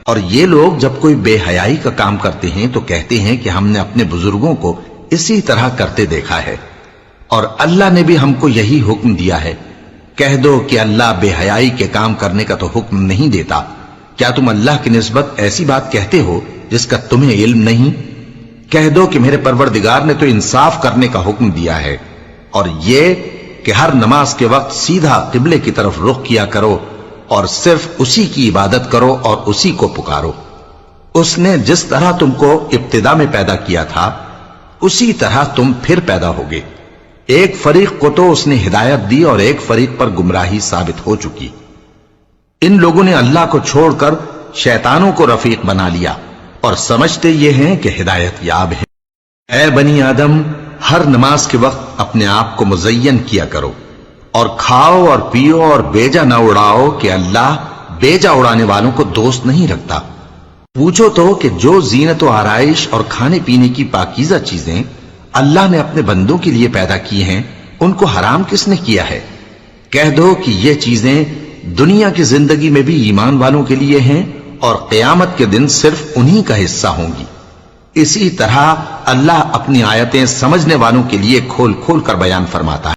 اور یہ لوگ جب کوئی بے حیائی کا کام کرتے ہیں تو کہتے ہیں کہ ہم نے اپنے بزرگوں کو اسی طرح کرتے دیکھا ہے، اور اللہ نے بھی ہم کو یہی حکم دیا ہے۔ کہہ دو کہ اللہ بے حیائی کے کام کرنے کا تو حکم نہیں دیتا، کیا تم اللہ کی نسبت ایسی بات کہتے ہو جس کا تمہیں علم نہیں؟ کہہ دو کہ میرے پروردگار نے تو انصاف کرنے کا حکم دیا ہے، اور یہ کہ ہر نماز کے وقت سیدھا قبلے کی طرف رخ کیا کرو اور صرف اسی کی عبادت کرو اور اسی کو پکارو۔ اس نے جس طرح تم کو ابتدا میں پیدا کیا تھا اسی طرح تم پھر پیدا ہوگے۔ ایک فریق کو تو اس نے ہدایت دی اور ایک فریق پر گمراہی ثابت ہو چکی۔ ان لوگوں نے اللہ کو چھوڑ کر شیطانوں کو رفیق بنا لیا اور سمجھتے یہ ہیں کہ ہدایت یاب ہیں۔ اے بنی آدم، ہر نماز کے وقت اپنے آپ کو مزین کیا کرو اور کھاؤ اور پیو اور بیجا نہ اڑاؤ کہ اللہ بیجا اڑانے والوں کو دوست نہیں رکھتا۔ پوچھو تو کہ جو زینت و آرائش اور کھانے پینے کی پاکیزہ چیزیں اللہ نے اپنے بندوں کے لیے پیدا کی ہیں ان کو حرام کس نے کیا ہے؟ کہہ دو کہ یہ چیزیں دنیا کی زندگی میں بھی ایمان والوں کے لیے ہیں اور قیامت کے دن صرف انہی کا حصہ ہوں گی۔ اسی طرح اللہ اپنی آیتیں سمجھنے والوں کے لیے کھول کھول کر بیان فرماتا ہے۔